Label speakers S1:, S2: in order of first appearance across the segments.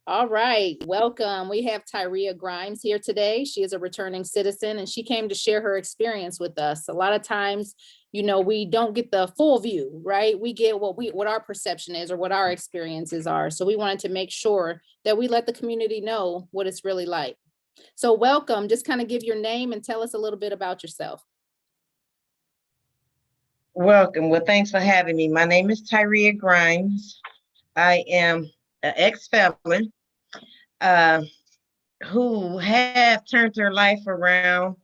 S1: All right, welcome. We have Tyreia Grimes here today. She is a returning citizen and she came to share her experience with us. A lot of times, we don't get the full view, right? We get what our perception is or what our experiences are. So we wanted to make sure that we let the community know what it's really like. So welcome. Just kind of give your name and tell us a little bit about yourself.
S2: Welcome. Well, thanks for having me. My name is Tyreia Grimes. I am an ex-felon uh, who have turned their life around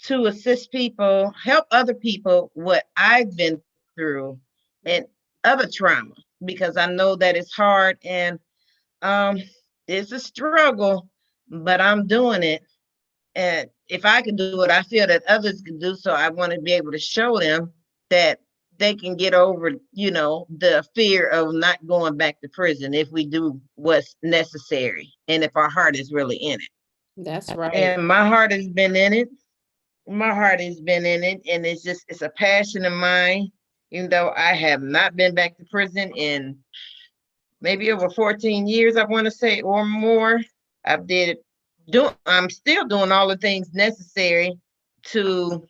S2: to assist people, help other people what I've been through and other trauma, because I know that it's hard and um, it's a struggle, but I'm doing it. And if I can do it, I feel that others can do so. I want to be able to show them that they can get over, the fear of not going back to prison if we do what's necessary and if our heart is really in it.
S1: That's right.
S2: And my heart has been in it. My heart has been in it. And it's a passion of mine, even though I have not been back to prison in maybe over 14 years, I want to say, or more. I've did I'm still doing all the things necessary to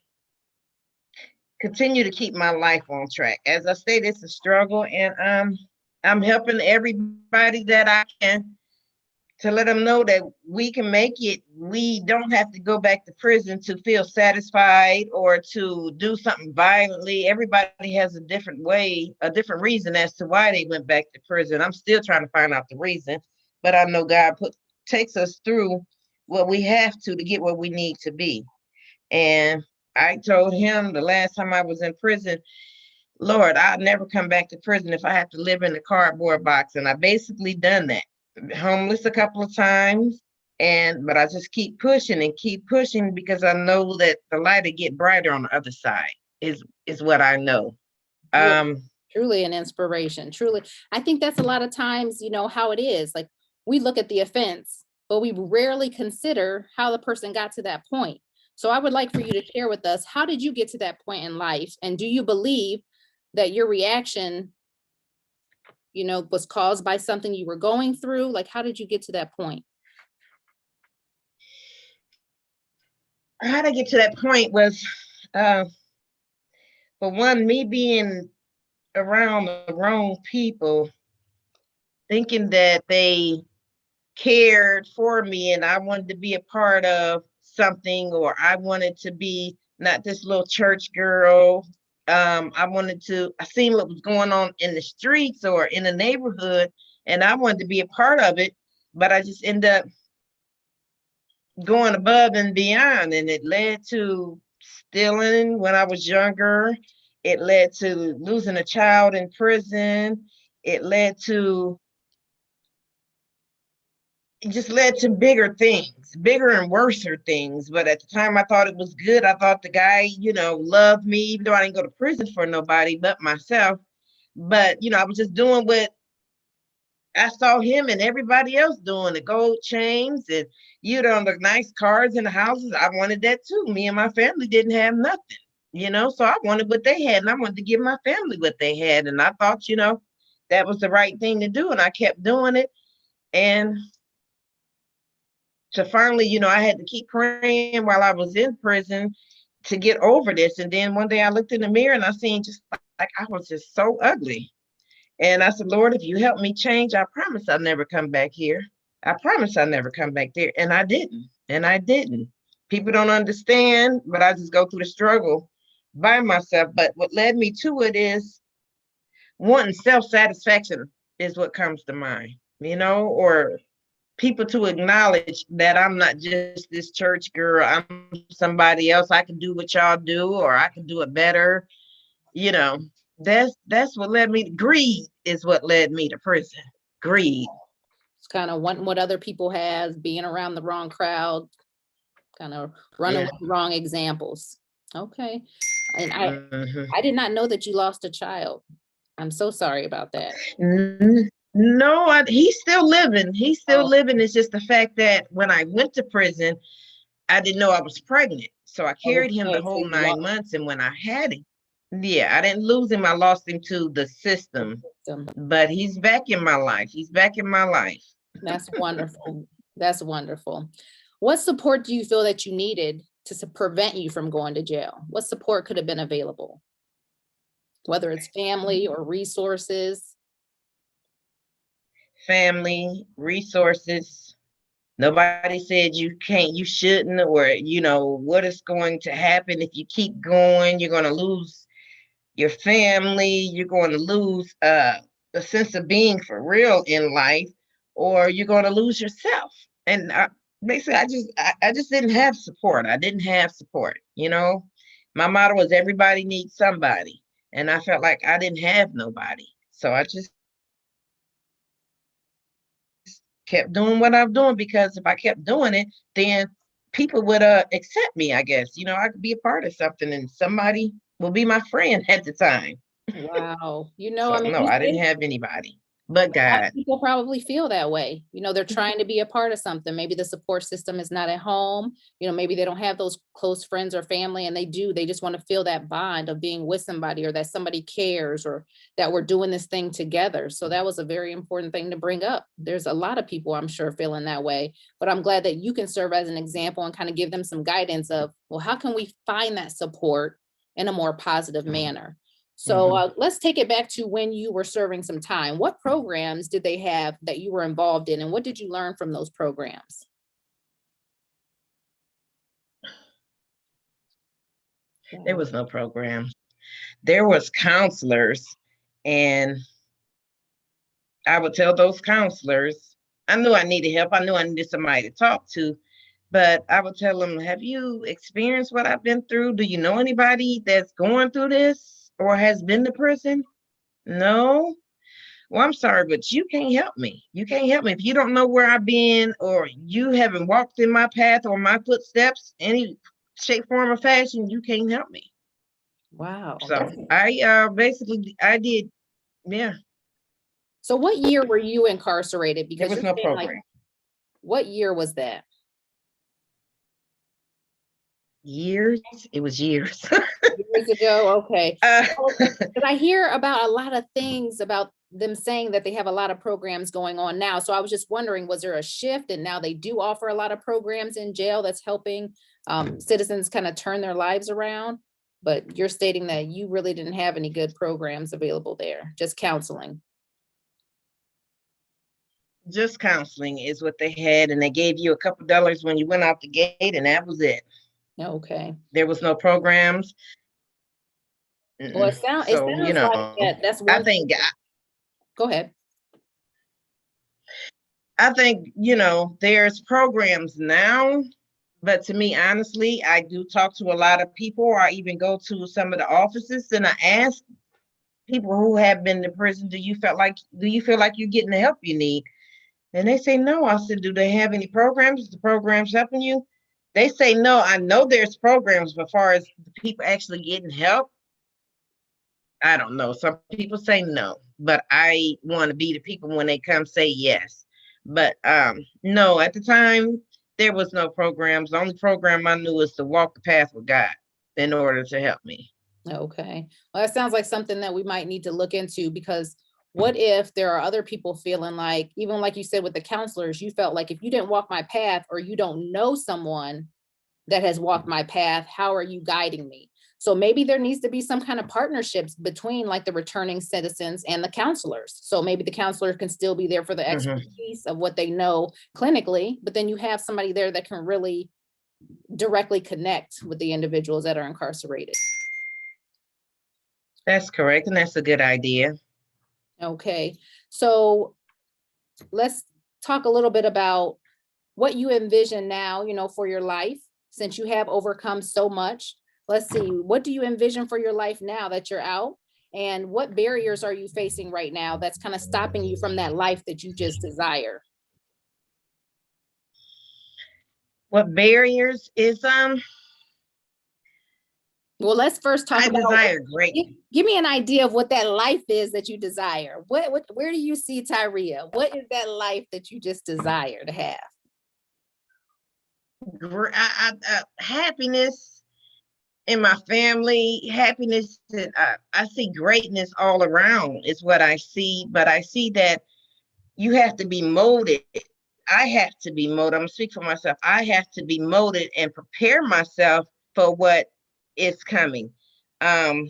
S2: continue to keep my life on track. As I said, it's a struggle, and I'm helping everybody that I can to let them know that we can make it. We don't have to go back to prison to feel satisfied or to do something violently. Everybody has a different way, a different reason as to why they went back to prison. I'm still trying to find out the reason, but I know God takes us through what we have to get where we need to be. And I told him the last time I was in prison, Lord, I'll never come back to prison if I have to live in a cardboard box. And I basically done that. Homeless a couple of times. But I just keep pushing because I know that the light will get brighter on the other side is what I know.
S1: Yeah,
S2: Um,
S1: truly an inspiration. Truly. I think that's a lot of times, how it is. Like we look at the offense, but we rarely consider how the person got to that point. So I would like for you to share with us, how did you get to that point in life? And do you believe that your reaction, was caused by something you were going through? Like, how did you get to that point?
S2: how to get to that point was, uh, for one, me being around the wrong people, thinking that they cared for me and I wanted to be a part of something, or I wanted to be not this little church girl. I seen what was going on in the streets or in the neighborhood, and I wanted to be a part of it, but I just ended up going above and beyond, and it led to stealing when I was younger. It led to losing a child in prison. It led to it just led to bigger things, bigger and worser things. But at the time, I thought it was good. I thought the guy, loved me, even though I didn't go to prison for nobody but myself. But, I was just doing what I saw him and everybody else doing, the gold chains and, the nice cars and the houses. I wanted that too. Me and my family didn't have nothing, so I wanted what they had and I wanted to give my family what they had. And I thought, that was the right thing to do. And I kept doing it. And to finally, I had to keep praying while I was in prison to get over this. And then one day I looked in the mirror and I seen just like I was just so ugly. And I said, Lord, if you help me change, I promise I'll never come back here. I promise I'll never come back there. And I didn't. And I didn't. People don't understand, but I just go through the struggle by myself. But what led me to it is wanting self-satisfaction is what comes to mind, or people to acknowledge that I'm not just this church girl. I'm somebody else. I can do what y'all do, or I can do it better. You know, that's what led me to greed is what led me to prison. Greed.
S1: It's kind of wanting what other people have, being around the wrong crowd, kind of running
S2: Yeah.
S1: with the wrong examples. Okay. And
S2: Mm-hmm.
S1: I did not know that you lost a child. I'm so sorry about that.
S2: No, he's still living. He's still
S1: Oh,
S2: living. It's just the fact that when I went to prison, I didn't know I was pregnant. So I carried him the
S1: okay. So
S2: whole
S1: you
S2: 9 months. And when I had him, yeah, I didn't lose him. I lost him to the system.
S1: them.
S2: But he's back in my life. He's back in my life.
S1: That's wonderful. That's wonderful. What support do you feel that you needed to prevent you from going to jail? What support could have been available? Whether it's family or resources?
S2: Family, resources. Nobody said you can't, you shouldn't, or what is going to happen if you keep going. You're going to lose your family. You're going to lose the sense of being for real in life, or you're going to lose yourself. And basically, I just didn't have support. I didn't have support. My motto was everybody needs somebody, and I felt like I didn't have nobody. So I just kept doing what I'm doing, because if I kept doing it, then people would accept me, I guess. I could be a part of something and somebody will be my friend at the time.
S1: Wow.
S2: So
S1: I mean,
S2: no,
S1: you
S2: I didn't
S1: say
S2: have anybody but
S1: a lot of
S2: God.
S1: people probably feel that way. They're trying to be a part of something. Maybe the support system is not at home. Maybe they don't have those close friends or family, and they just want to feel that bond of being with somebody, or that somebody cares, or that we're doing this thing together. So that was a very important thing to bring up. There's a lot of people, I'm sure, feeling that way, but I'm glad that you can serve as an example and kind of give them some guidance of, well, how can we find that support in a more positive manner? So
S2: Mhm.
S1: let's take it back to when you were serving some time. What programs did they have that you were involved in, and what did you learn from those programs?
S2: There
S1: Wow.
S2: was no program. There was counselors, and I would tell those counselors, I knew I needed help. I knew I needed somebody to talk to, but I would tell them, have you experienced what I've been through? Do you know anybody that's going through this or has been to prison? No. Well, I'm sorry, but you can't help me. You can't help me. If you don't know where I've been, or you haven't walked in my path or my footsteps, any shape, form, or fashion, you can't help me.
S1: Wow.
S2: So I basically I did, yeah,
S1: So what year were you incarcerated?
S2: there
S1: Because
S2: was
S1: you're
S2: no
S1: saying, like,
S2: program.
S1: what year was that?
S2: Years, it was years.
S1: Years ago. Okay.
S2: uh,
S1: So, 'cause I hear about a lot of things about them saying that they have a lot of programs going on now. So I was just wondering, was there a shift and now they do offer a lot of programs in jail that's helping citizens kind of turn their lives around? But you're stating that you really didn't have any good programs available there, just counseling.
S2: just counseling is what they had, and they gave you a couple dollars when you went out the gate, and that was it.
S1: Okay.
S2: There was no programs.
S1: Well,
S2: Mm-mm.
S1: it
S2: So
S1: sounds like that. That's
S2: I
S1: one thing.
S2: think
S1: Go ahead.
S2: I think there's programs now, but to me, honestly, I do talk to a lot of people, or I even go to some of the offices and I ask people who have been to prison, do you feel like you're getting the help you need? And they say no. I said, do they have any programs? Is the programs helping you? They say no. I know there's programs, but as far as the people actually getting help, I don't know. Some people say no, but I want to be the people when they come say yes. But no, at the time there was no programs. The only program I knew was to walk the path with God in order to help me.
S1: Okay. Well, that sounds like something that we might need to look into, because what if there are other people feeling like, even like you said with the counselors, you felt like if you didn't walk my path, or you don't know someone that has walked my path, how are you guiding me? So maybe there needs to be some kind of partnerships between, like, the returning citizens and the counselors. So maybe the counselor can still be there for the
S2: Mhm.
S1: expertise of what they know clinically, but then you have somebody there that can really directly connect with the individuals that are incarcerated.
S2: That's correct, and that's a good idea.
S1: Okay, so let's talk a little bit about what you envision now, for your life, since you have overcome so much. Let's see, what do you envision for your life now that you're out? And what barriers are you facing right now that's kind of stopping you from that life that you just desire?
S2: What barriers is
S1: Well, let's first talk
S2: I
S1: about
S2: desire great.
S1: give me an idea of what that life is that you desire. Where do you see Tyreia? What is that life that you just desire to have?
S2: Happiness in my family, happiness that I see greatness all around is what I see. But I see that you have to be molded. I have to be molded. I'm gonna speak for myself. I have to be molded and prepare myself for what is coming. Um,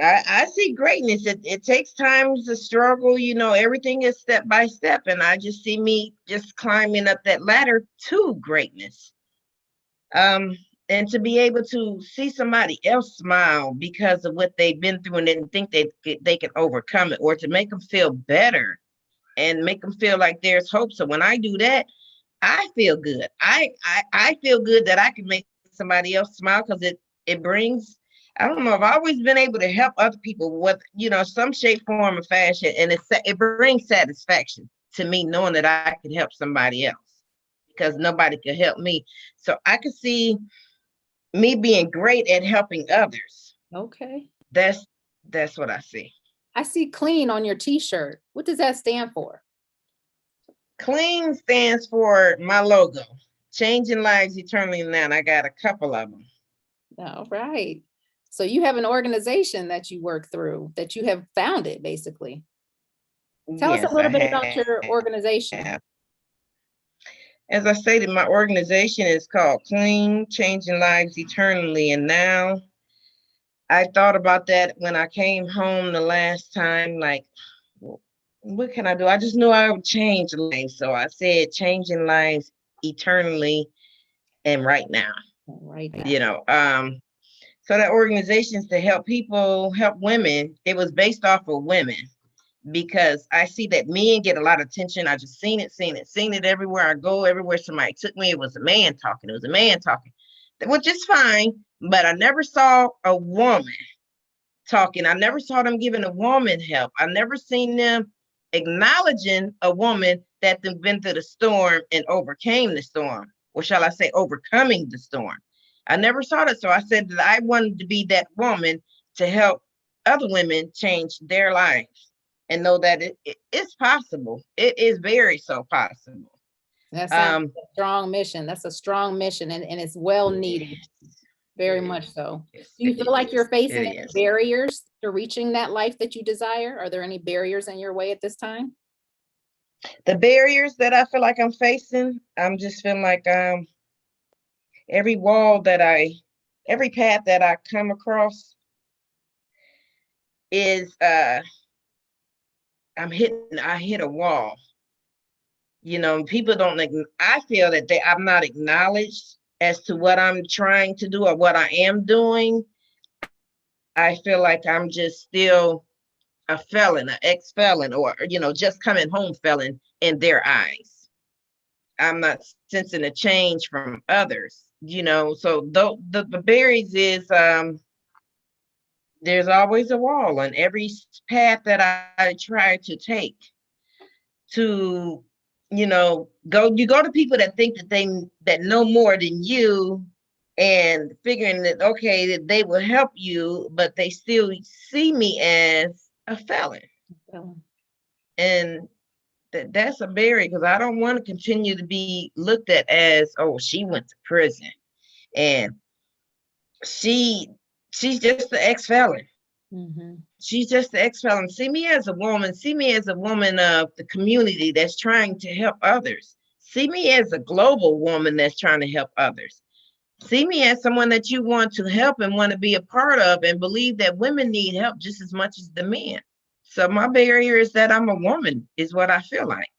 S2: I see greatness. It takes time to struggle, everything is step by step. And I just see me just climbing up that ladder to greatness. Um, and to be able to see somebody else smile because of what they've been through and didn't think they can overcome it, or to make them feel better and make them feel like there's hope. So when I do that, I feel good. I feel good that I can make somebody else smile, because it brings, I don't know, I've always been able to help other people with, some shape, form, or fashion. And it brings satisfaction to me knowing that I can help somebody else, because nobody could help me. So I could see me being great at helping others.
S1: Okay.
S2: That's what I see.
S1: I see clean on your t-shirt. What does that stand for?
S2: Clean stands for my logo, changing lives eternally now. And I got a couple of them.
S1: All right. So you have an organization that you work through, that you have founded, basically. Tell us
S2: Yes,
S1: a
S2: I
S1: little bit about your
S2: have.
S1: organization.
S2: As I stated, my organization is called Clean, Changing Lives Eternally. And now I thought about that when I came home the last time, like, what can I do? I just knew I would change lives. So I said, changing lives eternally and right now.
S1: Right now.
S2: So that organization is to help people, help women. It was based off of women, because I see that men get a lot of attention. I just seen it everywhere I go. Everywhere somebody took me, it was a man talking. Which is fine. But I never saw a woman talking. I never saw them giving a woman help. I never seen them acknowledging a woman that they've been through the storm and overcame the storm, or shall I say, overcoming the storm. I never saw that. So I said that I wanted to be that woman to help other women change their lives and know that it's possible. It is very so possible.
S1: That sounds like a strong mission. That's a strong mission, and it's well needed. Very much so.
S2: Yes,
S1: Do you feel like you're facing any
S2: is.
S1: barriers to reaching that life that you desire? Are there any barriers in your way at this time?
S2: The barriers that I feel like I'm facing, I'm just feeling like every every path that I come across is I hit a wall. People don't, I feel that I'm not acknowledged as to what I'm trying to do or what I am doing. I feel like I'm just still a felon, an ex-felon, or, just coming home felon in their eyes. I'm not sensing a change from others, so the barriers is, there's always a wall on every path that I try to take to, you go to people that think that know more than you, and figuring that, okay, that they will help you, but they still see me as a felon. And that's a barrier, because I don't want to continue to be looked at as, oh, she went to prison and she's just the ex-felon.
S1: Mm-hmm.
S2: She's just the ex-felon. See me as a woman. See me as a woman of the community that's trying to help others. See me as a global woman that's trying to help others. See me as someone that you want to help and want to be a part of, and believe that women need help just as much as the men. So my barrier is that I'm a woman, is what I feel like.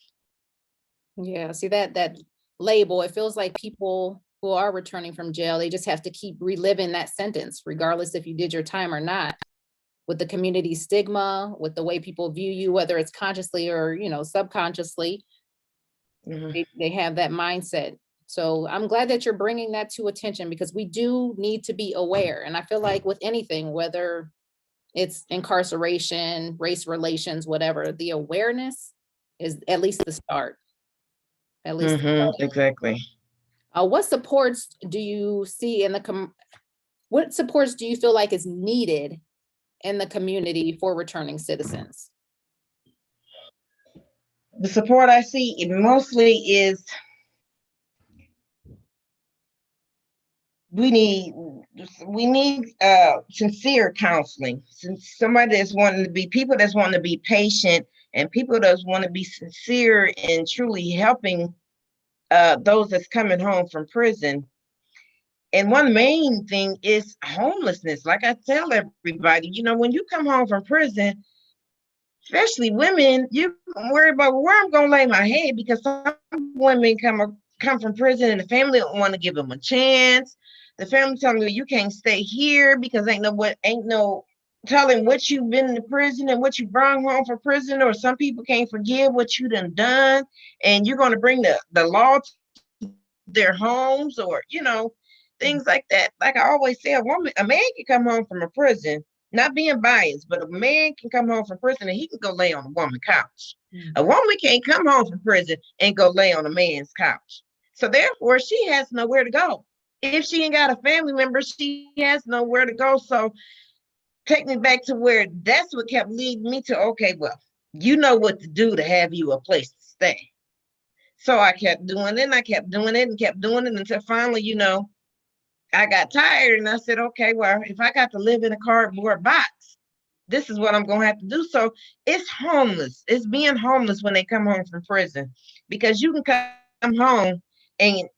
S1: Yeah, see that label, it feels like people who are returning from jail, they just have to keep reliving that sentence, regardless if you did your time or not, with the community stigma, with the way people view you, whether it's consciously or, subconsciously.
S2: Mhm.
S1: They have that mindset. So I'm glad that you're bringing that to attention, because we do need to be aware. And I feel like with anything, whether it's incarceration, race relations, whatever, the awareness is at least the start. At least.
S2: Exactly.
S1: What supports do you see in what supports do you feel like is needed in the community for returning citizens?
S2: The support I see, it mostly is, we need sincere counseling. Since somebody that's wanting to be, people that's wanting to be patient and people that want to be sincere and truly helping those that's coming home from prison. And one main thing is homelessness. Like I tell everybody, when you come home from prison, especially women, you worry about where I'm gonna lay my head, because some women come from prison and the family don't want to give them a chance. The family telling you can't stay here because ain't no telling what you've been in the prison and what you brought home from prison, or some people can't forgive what you done, and you're gonna bring the law to their homes, or things like that. Like I always say, a man can come home from a prison, not being biased, but a man can come home from prison and he can go lay on a woman's couch. A woman can't come home from prison and go lay on a man's couch. So therefore, she has nowhere to go. If she ain't got a family member, she has nowhere to go. So take me back to where that's what kept leading me to, okay, well, you know what to do to have you a place to stay. So I kept doing it, and I kept doing it and kept doing it until finally, I got tired, and I said, okay, well, if I got to live in a cardboard box, this is what I'm going to have to do. So it's homeless. It's being homeless when they come home from prison, because you can come home and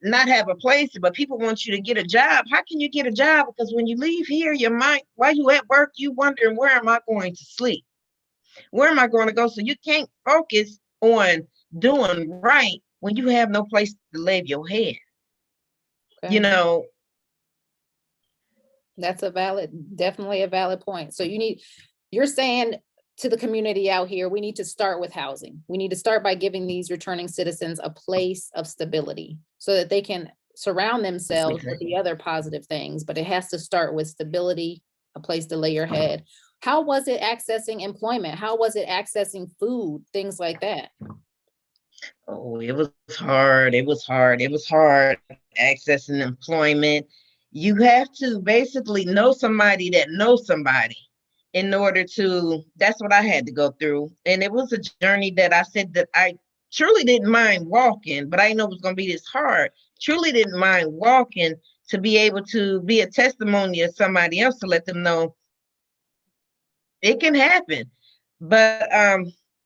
S2: not have a place, but people want you to get a job. How can you get a job? Because when you leave here, your mind, while you at work, you wondering, where am I going to sleep? Where am I going to go? So you can't focus on doing right when you have no place to lay your head.
S1: Okay. That's definitely a valid point. So you're saying to the community out here, we need to start with housing. We need to start by giving these returning citizens a place of stability so that they can surround themselves with the other positive things, but it has to start with stability, a place to lay your head. How was it accessing employment? How was it accessing food, things like that?
S2: Oh, it was hard. It was hard. It was hard accessing employment. You have to basically know somebody that knows somebody in order to, that's what I had to go through. And it was a journey that I said that I truly didn't mind walking, but I didn't know it was going to be this hard. Truly didn't mind walking to be able to be a testimony of somebody else, to let them know it can happen. But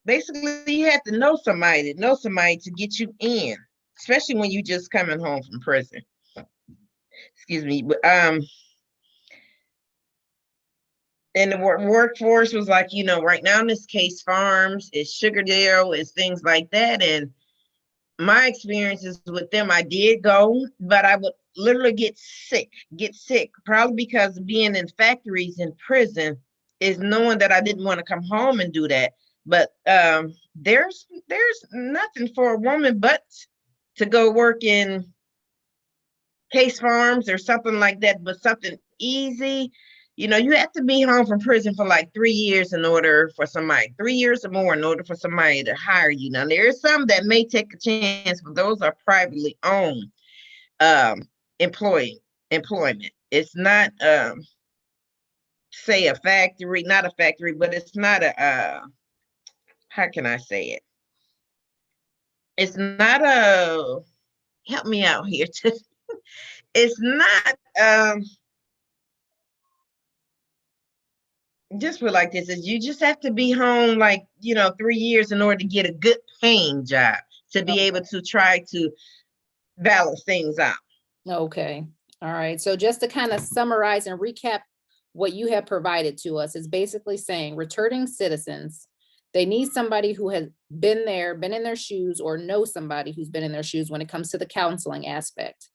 S2: basically you have to know somebody to get you in, especially when you just coming home from prison. Excuse me. But and the workforce was like, right now in this case, farms, it's Sugardale, it's things like that. And my experiences with them, I did go, but I would literally get sick, probably because being in factories in prison is knowing that I didn't want to come home and do that. But there's nothing for a woman but to go work in case farms or something like that, but something easy. You have to be home from prison for like 3 years in order for somebody, 3 years or more in order for somebody to hire you. Now, there are some that may take a chance, but those are privately owned employment. It's not, say, a factory, not a factory, but it's not a, how can I say it? It's not a, help me out here. It's not, just put like this, is you just have to be home like 3 years in order to get a good paying job, to be able to try to balance things out.
S1: Okay. All right. So just to kind of summarize and recap what you have provided to us, is basically saying returning citizens, they need somebody who has been there, been in their shoes, or know somebody who's been in their shoes when it comes to the counseling aspect.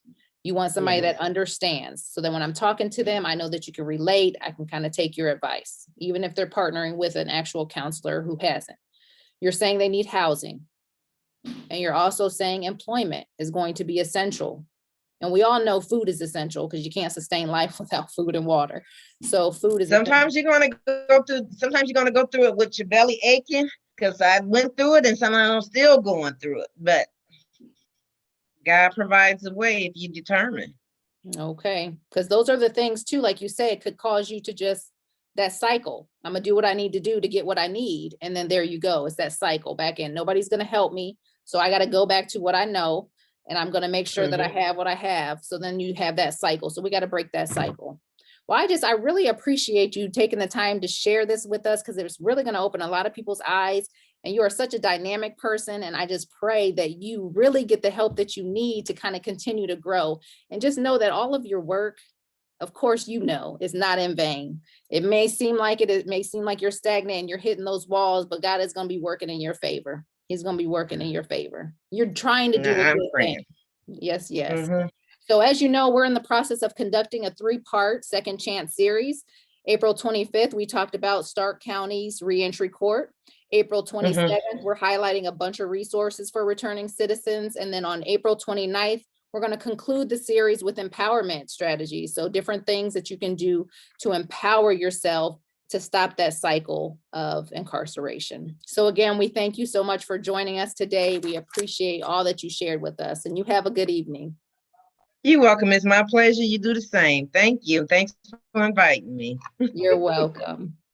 S1: You want somebody that understands, so that when I'm talking to them, I know that you can relate. I can kind of take your advice, even if they're partnering with an actual counselor who hasn't. You're saying they need housing. And you're also saying employment is going to be essential. And we all know food is essential, because you can't sustain life without food and water. So food is
S2: sometimes you're going to go through it with your belly aching, because I went through it and sometimes I'm still going through it. But God provides a way if you determine.
S1: Okay, because those are the things too, like you say, it could cause you to just, that cycle. I'm gonna do what I need to do to get what I need. And then there you go. It's that cycle back in. Nobody's gonna help me. So I got to go back to what I know, and I'm gonna make sure that I have what I have. So then you have that cycle. So we got to break that cycle. Well, I really appreciate you taking the time to share this with us because it's really going to open a lot of people's eyes. And you are such a dynamic person. And I just pray that you really get the help that you need to kind of continue to grow. And just know that all of your work, of course, is not in vain. It may seem like it may seem like you're stagnant and you're hitting those walls, but God is going to be working in your favor. He's going to be working in your favor. You're trying to do a
S2: I'm
S1: good thing.
S2: praying.
S1: Yes, yes.
S2: Hmm.
S1: So as you know, we're in the process of conducting a 3-part second chance series. April 25th, we talked about Stark County's reentry court. April 27th, we're highlighting a bunch of resources for returning citizens. And then on April 29th, we're going to conclude the series with empowerment strategies. So different things that you can do to empower yourself to stop that cycle of incarceration. So again, we thank you so much for joining us today. We appreciate all that you shared with us, and you have a good evening.
S2: You're welcome. It's my pleasure. You do the same. Thank you. Thanks for inviting me.
S1: You're welcome.